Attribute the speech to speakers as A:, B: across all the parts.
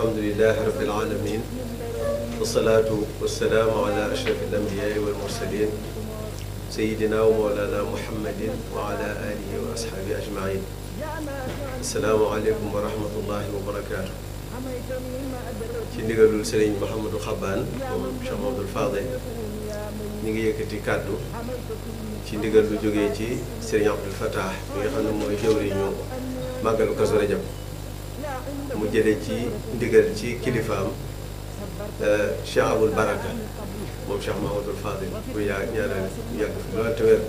A: alhamdulilah rabbil alamin wasalaatu wasalaamu ala ashraf al-anbiyaa wal mursalin sayidina wa mawlana muhammadin wa ala alihi wa ashaabihi ajmain. assalaamu aleykum wa rahmatullahi wa barakaatu. ci ndigalul Sëriñ Mouhamadou Xabaan moom Cheikh Mamadou Fadel ñu ngi yëkkati kàddu ci ndigal lu jógee ci Sëriñ Abdul Fattah mi nga xam ne mooy jëwriñu màggalu Kazu Rajab mu jëlee ci ndigal ci kilifaam Cheikh Abul Baraka moom Cheikh Mahamadul Fadil bu ñaanal yàgg fi loolu te wér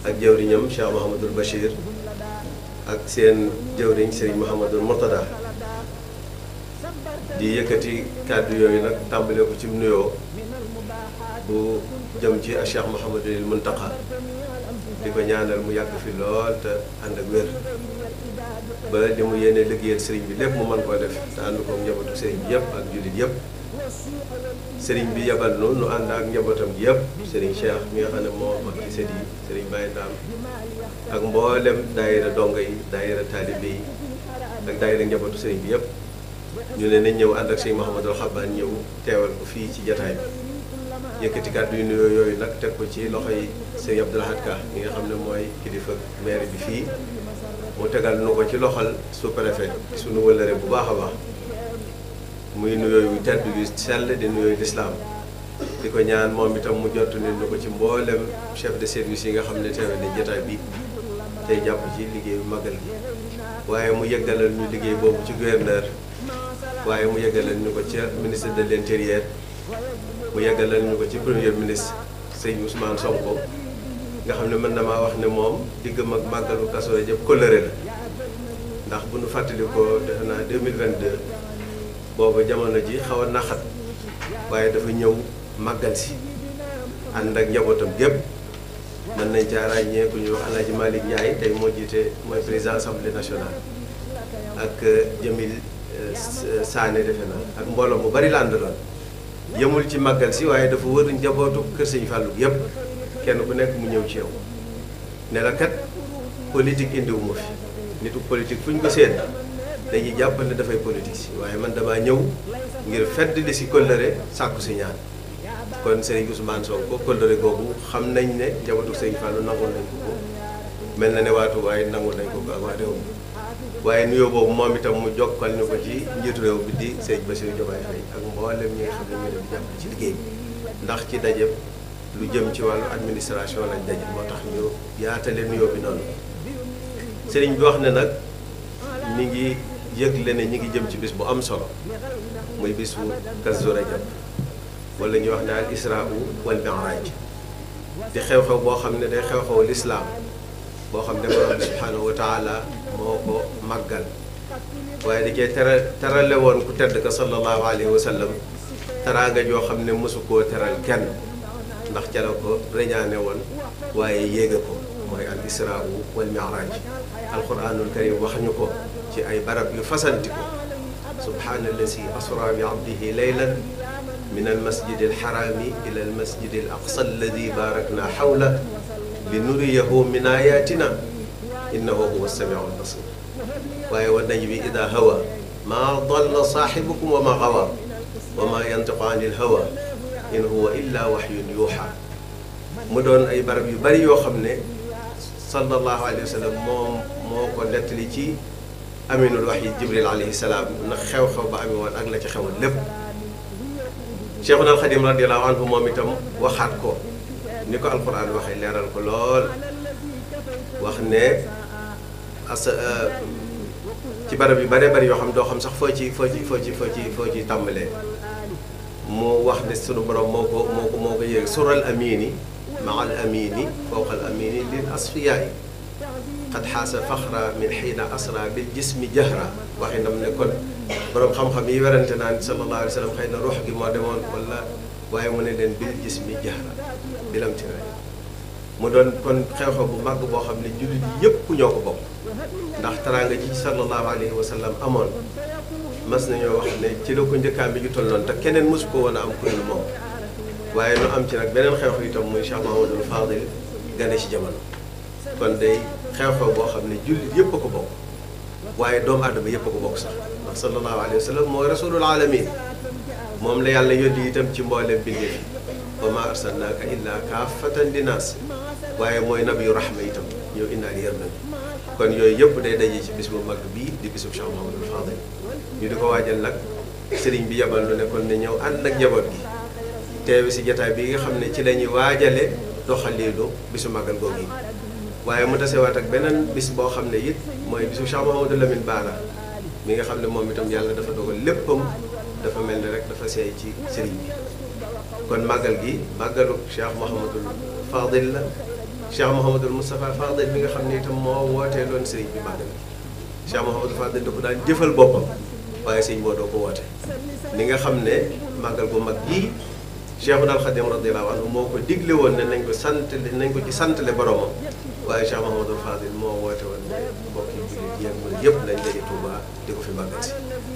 A: ak jëwriñam Cheikh Mahamadul Bachir ak seen jëwriñ Serigne Mahamadul Murtada di yëkkati kàddu yooyu nag tàmbale ko ci nuyoo bu jëm ci Cheikh Mahamadul Muntaqa di ko ñaanal mu yàgg fi lool te ànd ak wér ba li mu yéene liggéeyal sëriñ bi lépp mu mën koo def te ànd ko njabootu sëriñ bi yëpp ak jullit yëpp. sëriñ bi yabal nu ànd ak njabootam gi yëpp sëriñ Cheikh mi nga xam ne moo mag ci sët yi sëriñ Baye Ndam ak mboolem daayira dongo yi daayira taalibe yi ak daayira njabootu sëriñ bi yëpp ñu ne nañ ñëw ànd ak sëriñ Mouhamadou Xabaan ñëw teewal ko fii ci jataay bi yëkkati kàddu yu nuyoo yooyu nag teg ko ci loxo yi sëriñ Abdoul Ahad Ka mi nga xam ne mooy kilifa maire bi fii mu tegal nu ko ci loxol sous-préfet suñu wëllëre bu baax a baax muy nuyoo yu tedd yu sell di nuyoo lislaam di ko ñaan moom itam mu jot ni nu ko ci mboolem chef de service yi nga xam ne teewe ne jotaay bi tey jàpp ci liggéeyu magal gi waaye mu yeggalal ñu liggéey boobu ci gouverneur waaye mu yeggalal ñu ko ci ministre de l'intérieur mu yeggalal ñu ko ci premier ministre Sëñ Ousmane Sonko nga xam ne mën na maa wax ne moom diggam ak màggalu Kazu Rajab kóllëre la ndax bu nu fàttali ko defe naa 2022 boobu jamono ji xaw a naxat waaye dafa ñëw màggal si ànd ak njabootam gépp mën nañ caa ràññee ku ñuy wax El Hadj Malick Ndiaye tey moo jiite mooy président assemblée nationale ak Jamil Sané defe naa ak mbooloo mu bari la àndaloon yemul ci màggal si waaye dafa wër njabootu kër Sëñ Fallou yëpp kenn ku nekk mu ñëw ci yow ne la kat politique indiwuma fi nitu politique fu ñu ko seen dañuy jàpp ne dafay politique si waaye man damaa ñëw ngir fedd li si kóllëre sàkku si ñaan kon Serigne Ousmane Sonko kóllëre googu xam nañ ne njabootu Sëñ Fallou nangul nañ ko ko mel na ne waatu waaye nangul nañ ko ko ak waa réew mi waaye nuyoo boobu moom itam mu jokkal ñu ko ci njiitu réew bi di Serigne Bassirou Diomaye Faye ak mboolem ñi nga xam ne ñu dem jàpp ci liggéey bi ndax ci dajeb lu jëm ci wàllu administration lañ daje moo tax ñu yaatale nuyoo bi noonu sëriñ bi wax ne nag mi ngi yëgle ne ñi ngi jëm ci bis bu am solo muy bisu Kazu Rajab wala ñu wax ne al israa wal mi'raaj di xew-xew boo xam ne day xew-xew lislaam boo xam ne borom bi subhaanahu wa taala moo ko màggal waaye da cee terale woon ku tedd ka sallallahu alayhi wa sallam teraanga joo xam ne mosu koo teral kenn ndax ca la ko reñaane woon waaye yéege ko mooy al israa wal mi'raaj alquranul karim wax ñu ko ci ay barab yu fasanti ko subhaanallazi asra bi abdihi laylan min al masjid al harami ila al masjid al aqsa alladi barakna hawla li nuriyahu min ayatina innahu huwa as-samiu al basir waaye wa najmi ida hawa ma dalla saahibukum wa ma gawa wa ma yantiqu anil hawa in huwa illa wahyun yuuxa mu doon ay barab yu bari yoo xam ne sallallahu alayhi wa sallam moom moo ko nettali ci aminul wahyi jibril alayhi salaam ndax xew-xew ba ami woon ak la ci xewoon lépp Cheikhuna al Xadim radiyallahu anhu moom itam waxaat ko ni ko alquran waxee leeral ko lool wax ne ci barab yu bare bari yoo xam doo xam sax foo ci tàmbalee mu wax ne sunu borom moo ko yéeg sural amini maa al amini fawqa al amini lil asfiyaay qad xaasa faxra min xiina asra bil jismi jahra waxi ndam ne kon borom xam-xam yi werante naan sallallahu alayhi wa sallam xëy na ruux gi moo demoon wala waaye mu ne leen bil jismi jahra bilam ci ray mu doon kon xew-xew bu màgg boo xam ne jullit yi yëpp ñoo ko bokk ndax teraanga ji sallallahu alayhi wa sallam amoon mas nañoo wax ne ci la ko njëkkaam bi ñu toll noonu te keneen mosu ko woon a am kuréel moom waaye nu am ci nag beneen xew-xew itam muy Cheikh Mahamadul Fadil gane ci jamono kon day xew-xew boo xam ne jullit yëpp a ko bokk waaye doomu aadama yëpp a ko bokk sax ndax sallallahu alayhi wa sallam mooy rasulul alamin moom la yàlla yónni itam ci mboolem bindee fi wa ma arsalnaaka illa kaafatan linnaas waaye mooy nabiyu rahma itam ñëw indaale yërmande kon yooyu yëpp day daje ci bis bu mag bii di bisu Cheikh Mouhamadul Fadil ñu di ko waajal nag sëriñ bi yabal lu ne kon ne ñëw ànd ak njaboot gi teewe si jataay bi nga xam ne ci la ñuy waajale doxaliinu bisu màggal googu yi waaye mu tasewaat ak beneen bis boo xam ne it mooy bisu Cheikh Mouhamadou Lamine Bara mi nga xam ne moom itam yàlla dafa dogal léppam dafa mel ni rek dafa seey ci sëriñ bi kon màggal gi màggalu Cheikh Mouhamadul Fadil la Cheikh Mouhamadul Moustapha Fadil mi nga xam ne itam moo wootee loon sëriñ bi màggal gi Cheikh Mouhamadul Fadil da ko daan jëfal boppam waaye sëñ moo doo ko woote ni nga xam ne màggal gu mag gii Cheikhul Khadim radiyallahu anhu moo ko digle woon ne nañ ko ci santale boromam waaye Cheikh Mouhamadul Fadil moo woote woon ne mbokk yi jullit yi ak murid yëpp nañ daje Touba di ko fi màggal si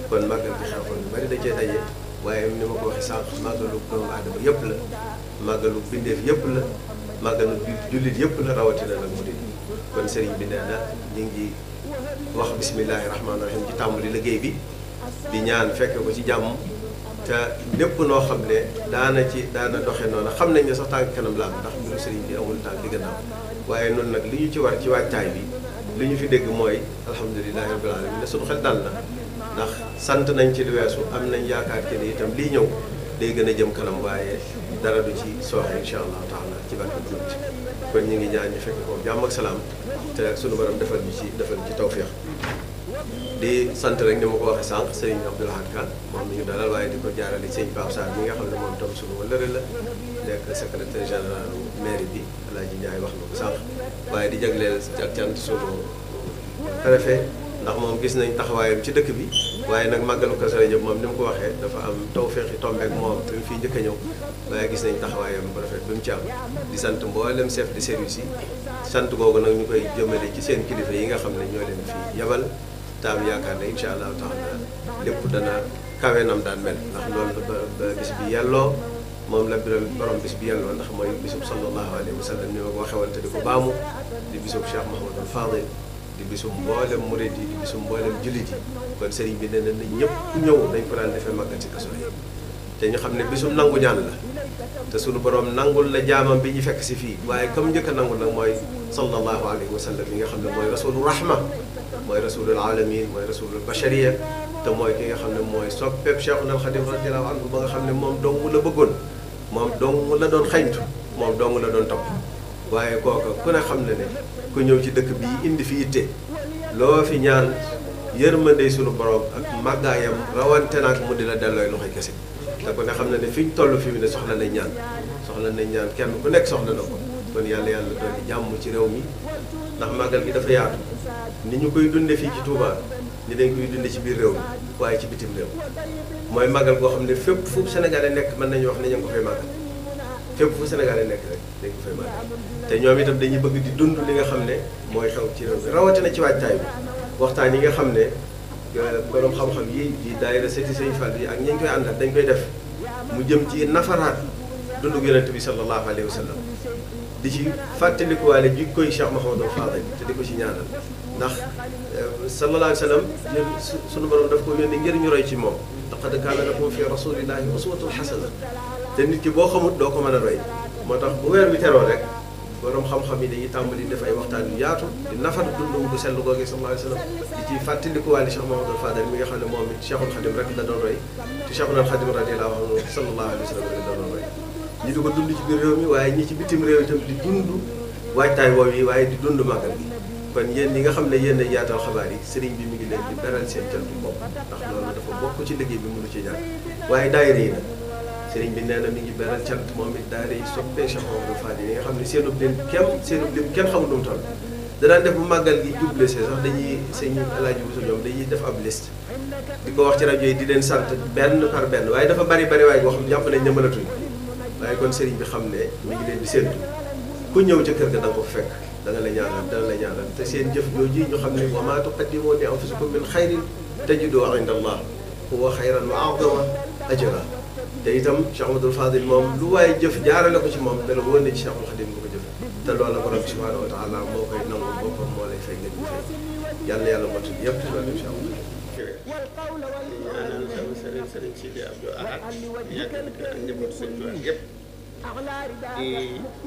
A: kon màggal gi xew-xew yu bari da cee daje waaye ni ma ko waxee sànq màggalu doomu aadama yëpp la màggalu bindeef yëpp la màggalu jullit yëpp la rawatina nag murid kon sëriñ bi nee na ñu ngi wax bismillahi rahmaani rahim ci tàmbali liggéey bi di ñaan fekk ko ci jàmm te lépp noo xam ne daana doxe noonu xam nañ ne sax tànk kanam la am ndax mbiru sëriñ bi amul tànk di gannaaw waaye noonu nag li ñu ci war ci waajtaay bi li ñu fi dégg mooy alhamdulilahi rabbil alamin ne suñu xel dal na ndax sant nañ ci lu weesu am nañ yaakaar ci ne itam lii ñëw day gën a jëm kanam waaye dara du ci sooxe incha allahu taala ci barke bu ci kon ñu ngi ñaan ñu fekk ko jàmm ak salaam te suñu borom defal ci tawfiix di sant rek ni ma ko waxee sànq sëriñ Abdou Lahad Ka moom mi ñu dalal waaye di ko jaarale sëñ Pape Sarr mi nga xam ne moom tam suñu wëllëre la nekk secrétaire général mairie bi Alaaji Njaay wax na ko sànq waaye di jagleel ak cant suñu préfet ndax moom gis nañ taxawaayam ci dëkk bi waaye nag màggalu Kazu Rajab moom ni mu ko waxee dafa am tawfeexi tombeek moom bi mu fii njëkk a ñëw waaye gis nañ taxawaayam bu rafet bi mu ci am di sant mboolem chef de service yi sant googu nag ñu koy jëmale ci seen kilifa yi nga xam ne ñoo leen fi yabal taam yaakaar ne incha allahu taala lépp dana kawe nam daan mel ndax loolu ba bis bi yelloo moom la borom bis bi yelloo ndax mooy bisub sallallahu alayhi wa sallam ni ma ko waxee woon te di ko baamu di bisub Cheikh Mouhamadul Fadil di bisub mboolem murid yi di bisub mboolem jullit yi kon sëriñ bi nee na ñëpp ñëw dañ ko daan defee màggal ci Kazu Rajab te ñu xam ne bisub nangu ñaan la te sunu borom nangul la jaamam bi ñu fekk si fii waaye comme njëkk a nangul nag mooy sallallahu alayhi wa sallam yi nga xam ne mooy rasulu rahma mooy rasulul alamin mooy rasulul bashariya te mooy ki nga xam ne mooy soppeeb Cheikhul Khadim radiyallahu anhu ba nga xam ne moom dong la bëggoon moom dong la doon xañtu moom dong la doon topp waaye kooka ku ne xam ne ku ñëw ci dëkk bi indi fi itte loo fi ñaan yërmande sunu borom ak màggaayam rawante naag mu di la dellooy loxoy kese te ku ne xam ne fi ñu toll fi mu ne soxla nañ ñaan kenn ku nekk soxla na ko kon yàlla doon jàmm ci réew mi ndax màggal gi dafa yaatu ni ñu koy dunde fii ci Touba ni dañ koy dunde ci biir réew mi waaye ci bitim réew mooy màggal goo xam ne fépp fu Sénégalais nekk mën nañu wax ne ñu ngi ko fay màggal fépp fu Sénégalais nekk rek dañ ko fay màggal te ñoom itam dañuy bëgg di dund li nga xam ne mooy xew ci réew mi rawatina ci waajtaay bi waxtaan yi nga xam ne borom xam-xam yi di daayira Sëti Sëñ Fall yi ak ñi ñu koy àndal dañ koy def mu jëm ci nafaraat dundu Yonent bi sallallahu alayhi wa sallam di ci fàttalikuwaale jikkoy Cheikh Mouhamadou Fadil te di ko ci ñaanal ndax sallallahu alayhi wa sallam sunu borom daf ko yónni ngir ñu roy ci moom laqad kaana lakum fi rasulillahi uswatun hasana te nit ki boo xamut doo ko mën a roy moo tax bu weer bi teroo rek borom xam-xam yi dañuy tàmbali def ay waxtaan yu yaatu di nafar dundum bu sell googu sallallahu alayhi wa sallam di ci fàttalikuwaale Cheikh Mouhamadou Fadil mi nga xam ne moom it Cheikhul Khadim rek la doon roy te Cheikhul Khadim radiyallahu anhu sallallahu alayhi wa sallam rek la doon roy ñi di ko dund ci biir réew mi waaye ñi ci bitim réew itam di dund waajtaay woow yi waaye di dund màggal gi kon yéen ñi nga xam ne yéen a yaatal xabaar yi sëriñ bi mi ngi leen di beral seen cantu bopp ndax loolu dafa bokk ci liggéey bi mënu ci ñàkk waaye daayira yi nag sëriñ bi nee na mi ngi beral cant moom it daayira yi soppee Cheikh Mouhamadou Fadil yi nga xam ne seenub lim kenn xamul nu mu toll danaan def bu màggal gi juble see sax dañuy sëñ Alaaji Buso ñoom dañuy def ab liste di ko wax ci rajo yi di leen sant benn par benn waaye dafa bari waaye boo xam jàpp nañ ne mënatuñ waaye kon sëriñ bi xam ne mi ngi leen di séentu ku ñëw ca kër ga da nga ko fekk dana la ñaanal te seen jëf jooju ñu xam ne wa maa tuqaddimu li anfusikum min xayrin tajiduhu inda Allah huwa xayran wa a'zama ajra te itam Cheikh Mouhamadou Fadil moom lu waaye jëf jaarale ko ci moom dala wóor ne ci Cheikhul Khadim bu ko jëf te loola borom subhanahu wa taala moo koy nangu boppam moo lay fay nga ñu fay yàlla yàlla motul yëpp ci loolu incha allah.
B: di ñaanal sama sëriñ sëriñ Sidi Abdou Ahad yàgg ak njabootu sëñ Tuubaa yëpp di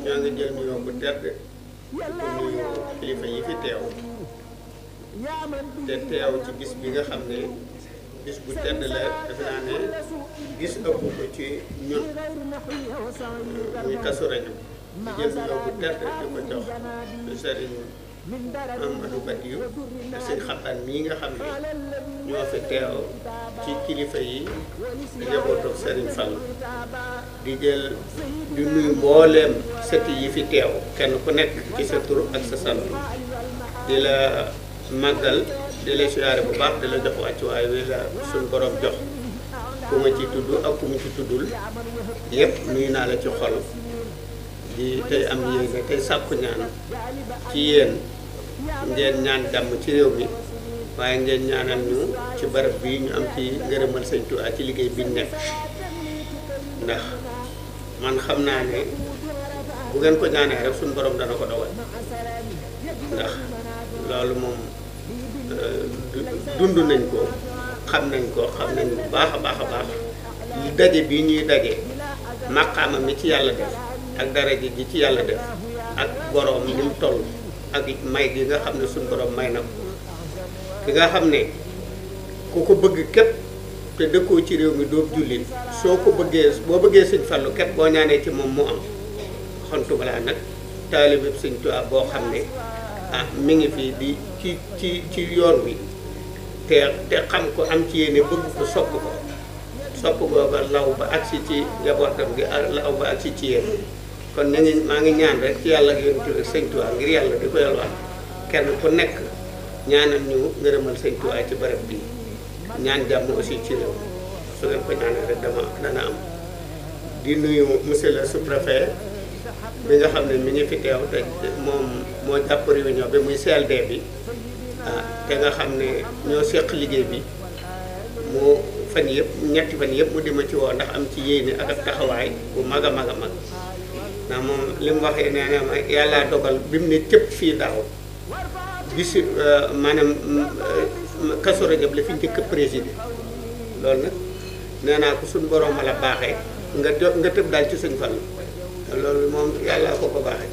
B: ñoo ngi jël nuyoo bu tedd di nuyu kilifa yi fi teew te teew ci bis bi nga xam ne bis bu tedd la defe naa ne gis ëpp ko ci ñun muy Kazu Rajab di jël nuyoo bu tedd di ko jox sëriñ Amadou Badiou te sëñ Xabaan mii nga xam ne ñoo fi teew ci kilifa yi di njabootu Serigne Fall di jël di nuyu mbooleem sëti yi fi teew kenn ku nekk ci sa tur ak sa sant di la màggal di la siyaare bu baax di la jox wàccuwaay wi la suñ borom jox ku ma ci tudd ak ku mu ci tuddul yëpp nuyu naa la ci xol di tey am yéene tey sàkku ñaan ci yéen ngeen ñaan jàmm ci réew mi waaye ngeen ñaanal ñu ci barab bi ñu am ci ngërëmal Sëñ Tuubaa ci liggéey bi ñu nekk ndax man xam naa ne bu ngeen ko ñaanee rek suñu borom dana ko dogal ndax loolu moom dund nañ ko xam nañ bu baax a baax li daje bii ñuy daje maqaama mi ci yàlla def ak daraja ji ci yàlla def ak borom ni mu toll ak may gi nga xam ne suñu borom may na ko ki nga xam ne ku ko bëgg képp te dëkkoo ci réew mi doo jullit soo ko bëggee boo bëggee Sëñ Fallu képp boo ñaanee ci moom mu am xontu balaa nag taalibe Sëñ Tuubaa boo xam ne mi ngi fii di ci yoon wi te xam ko am ci yéene bëgg ko sopp googa law ba agsi ci njabootam gi law ba agsi ci yéen kon maa ngi ñaan rek ci yàlla ak yonent bi Sëñ Tuubaa ngir yàlla di ko yalwaan kenn ku nekk ñaanal ñu ngërëmal Sëñ Tuubaa ci barab bi ñaan jàmm aussi ci réew su ngeen ko ñaanal rek dana am di nuyu monsieur le sous-préfet bi nga xam ne mi ngi fi teew te moom moo jàpp réunion bi muy CLD bi te nga xam ne ñoo seq liggéey bi mu fan yëpp ñetti fan yëpp mu dima ci woo ndax am ci yéene ak taxawaay bu mag a mag ndax moom li mu waxee nee na ma yàllaa dogal bi mu ne cëpp fii daaw gis maanaam Kazu Rajab la fi njëkk a présider loolu nag nee naa ko suñu borom la baaxee nga tëb daal ci Sëñ Fallu loolu moom yàllaa ko baaxee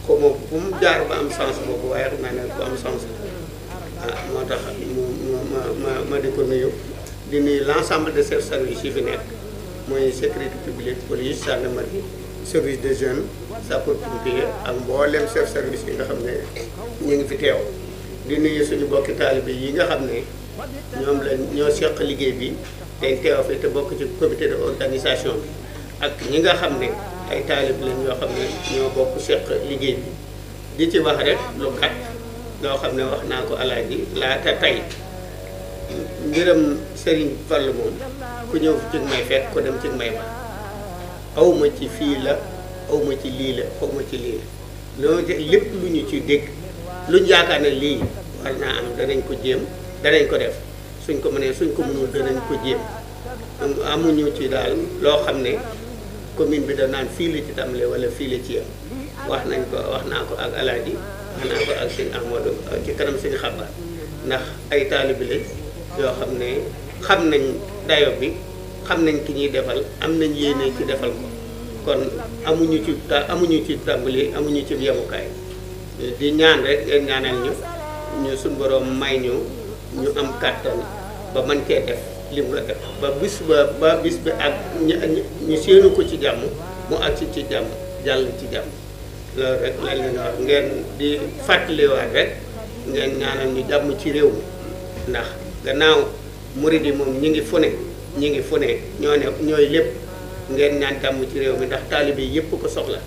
B: xaw ma bu mu jaar ba am sens boobu waaye xam naa ne bu am sens moo tax ma di ko nuyu di nuyu l'ensemble de chefs service yi fi nekk mooy sécurité publique police gendarmerie service de jeunes sapeurs-pompiers ak mboolem chef service yi nga xam ne ñu ngi fi teew di nuyu suñu bokki taalibe yi nga xam ne ñoo seq liggéey bi dañ teew fi te bokk ci comité de organisation bi ak ñi nga xam ne ay taalibe lañ ñoo xam ne ñoo bokk seq liggéey bi di ci wax rek lu gàtt loo xam ne wax naa ko alaaji laata tey mbiram Serigne Fall moom ku ñëw ci may fekk ko dem ci may ba awma ci fii la awma ci lii la awma ci lii la loolu lépp lu ñu ci dégg luñ yaakaar ne lii war naa am danañ ko jéem danañ ko def suñ ko mënee suñ ko mënul danañ ko jéem amuñu ci daal loo xam ne commune bi da naan fii la ci tàmbalee wala fii la ci yem wax naa ko ak alaaji wax naa ko ak sëñ Ahmadou ci kanam sëñ Xabaan ndax ay taalibe lañ yoo xam ne xam nañ dayo bi xam nañ ki ñuy defal am nañ yéene ci defal ko kon amuñu ci tàmbali amuñu ci yemukaay di ñaan rek ngeen ñaanal ñu suñ borom may ñu am kàttan ba mën cee def li mu la def ba bis bi ak ñu séenu ko ci jàmm mu agsi ci jàmm jàll ci jàmm loolu rek lañ leen wax ngeen di fàttaliwaat rek ngeen ñaanal ñu jàmm ci réew mi ndax gannaaw murid yi moom ñi ngi fu ne ñooy lépp ngeen ñaan jàmm ci réew mi ndax taalibe yëpp ko soxla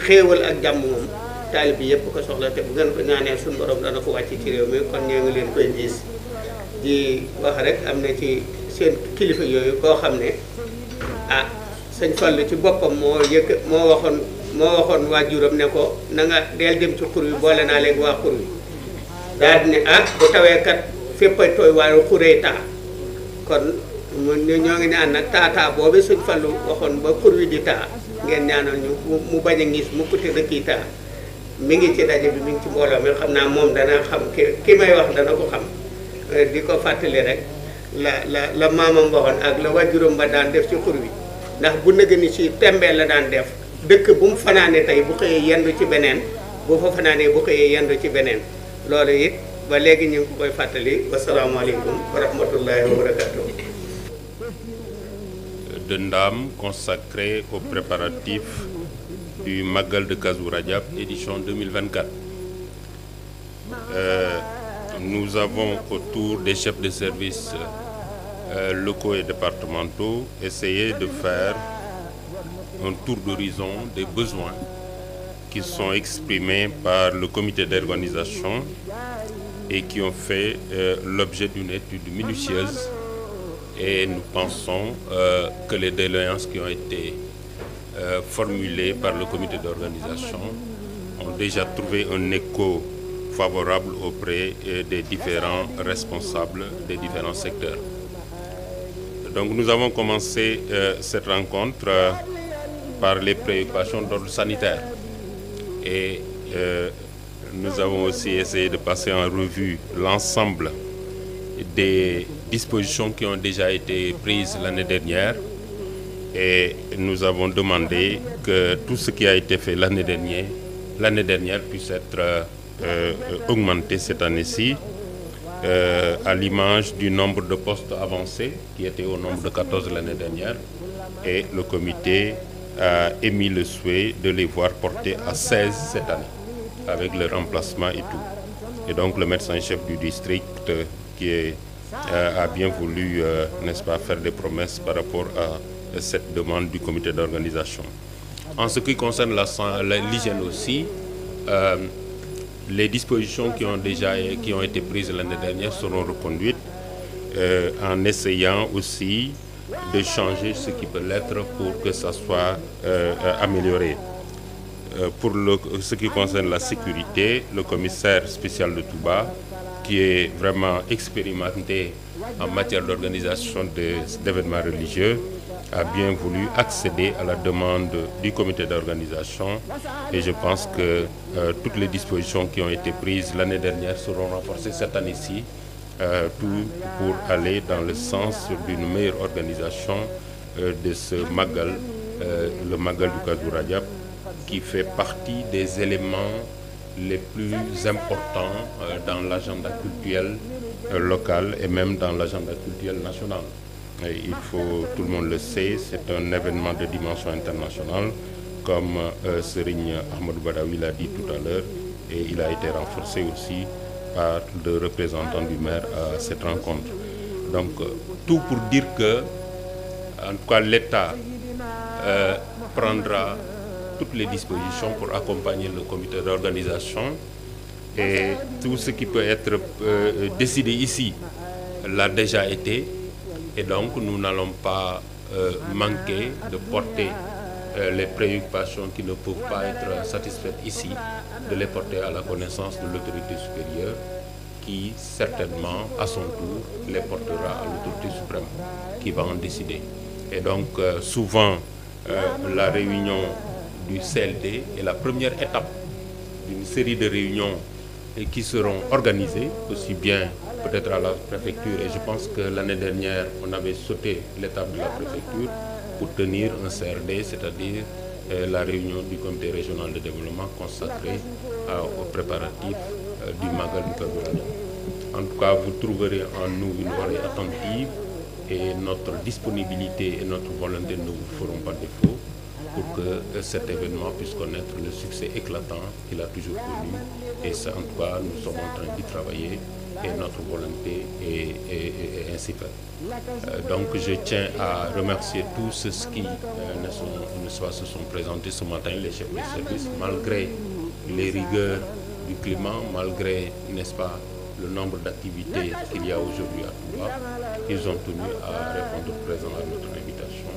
B: xéewal ak jàmm moom taalibe yëpp ko soxla te bu ngeen ko ñaanee suñu borom dana ko wàcc ci réew mi kon ñoo ngi leen koy gis di wax rek am na ci seen kilifa yooyu koo xam ne Sëñ Fallu ci boppam moo waxoon waajuram ne ko na nga deel dem ci xur wi boole naa léegi waa xur wi daal di ne bu tawee kat fépp ay tooy waaye xuree taa kon ñoo ngi ñaan nag taa boobu Sëñ Fallu waxoon ba xur wi di taa ngeen ñaanal ñu mu bañ a ngis mu kute dëkk yi taa mi ngi ci daje bi mi ngi ci mbooloo mi xam naa moom dana xam ki may wax dana ko xam di ko fàttali rek la maamam waxoon ak la wajuram ba daan def ci xur wi ndax bu nëgë ni ci tembee la daan def dëkk bu mu fanaane tey bu xëyee yendu ci beneen bu fa fanaanee bu xëyee yendu ci beneen loolu it ba léegi ñu ngi ko koy fàttali wasalaamaaleykum wa rahmatullahi wa barakatuh.
C: De Ndam consacré aux préparatifs du Magal de Kazou Rajab édition 2024. Nous avons autour des chefs de service locaux et départementaux essayé de faire un tour d'horizon des besoins qui sont exprimés par le comité d'organisation et qui ont fait l'objet d'une étude minutieuse. Et nous pensons que les doléances qui ont été formulées par le comité d'organisation ont déjà trouvé un écho favorable auprès des différents responsables des différents secteurs. Donc nous avons commencé cette rencontre par les préoccupations d'ordre sanitaire et nous avons aussi essayé de passer en revue l'ensemble des dispositions qui ont déjà été prises l'année dernière et nous avons demandé que tout ce qui a été fait l'année dernière puisse être augmenté cette année-ci à l'image du nombre de postes avancés qui était au nombre de 14 l'année dernière et le comité a émis le souhait de les voir portés à 16 cette année avec le remplacement et tout. Et donc le médecin-chef du district a bien voulu, n'est-ce pas, faire des promesses par rapport à cette demande du comité d'organisation. En ce qui concerne l'hygiène aussi, les dispositions qui ont été prises l'année dernière seront reconduites en essayant aussi de changer ce qui peut l'être pour que ça soit amélioré. Pour ce qui concerne la sécurité, le commissaire spécial de Touba, qui est vraiment expérimenté en matière d'organisation d'événements religieux, a bien voulu accéder à la demande du comité d'organisation et je pense que toutes les dispositions qui ont été prises l'année dernière seront renforcées cette année-ci, tout pour aller dans le sens d'une meilleure organisation de ce Magal, le Magal du Kazou Rajab, qui fait partie des éléments les plus importants dans l'agenda culturel local et même dans l'agenda culturel national. Et tout le monde le sait, c'est un événement de dimension internationale, comme Serigne Ahmadou Badawi l'a dit tout à l'heure, et il a été renforcé aussi par le représentant du maire à cette rencontre. Donc tout pour dire que, en tout cas, l'État prendra toutes les dispositions pour accompagner le comité d'organisation et tout ce qui peut être décidé ici l'a déjà été et donc nous n'allons pas manquer de porter les préoccupations qui ne peuvent pas être satisfaites ici, de les porter à la connaissance de l'autorité supérieure qui certainement à son tour les portera à l'autorité suprême qui va en décider. Et donc souvent la réunion du CLD est la première étape d'une série de réunions qui seront organisées, aussi bien peut-être à la préfecture. Et je pense que l'année dernière, on avait sauté l'étape de la préfecture pour tenir un CRD, c'est-à-dire la réunion du comité régional de développement consacrée aux préparatifs du Magal du Kazou Rajab. En tout cas, vous trouverez en nous une oreille attentive et notre disponibilité et notre volonté ne vous feront pas défaut pour que cet événement puisse connaître le succès éclatant qu'il a toujours connu. Et ça, en tout cas, nous sommes en train d'y travailler et notre volonté est ainsi faite. Donc je tiens à remercier tous ceux qui se sont présentés ce matin, les chefs de service, malgré les rigueurs du climat, malgré, n'est-ce pas, le nombre d'activités qu'il y a aujourd'hui à Touba. Ils ont tenu à répondre présent à notre invitation.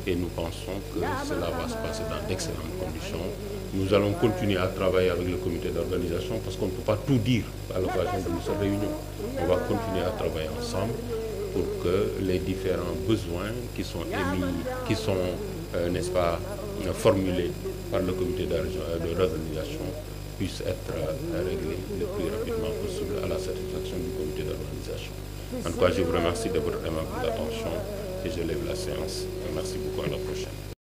C: Et nous pensons que cela va se passer dans d'excellentes conditions. Nous allons continuer à travailler avec le comité d'organisation parce qu'on ne peut pas tout dire à l'occasion de cette réunion. On va continuer à travailler ensemble pour que les différents besoins qui sont émis, qui sont, n'est-ce pas, formulés par le comité d'organisation puisse être réglé le plus rapidement possible à la satisfaction du comité d'organisation. En tout cas, je vous remercie de votre aimable attention et je lève la séance. Merci beaucoup, à la prochaine.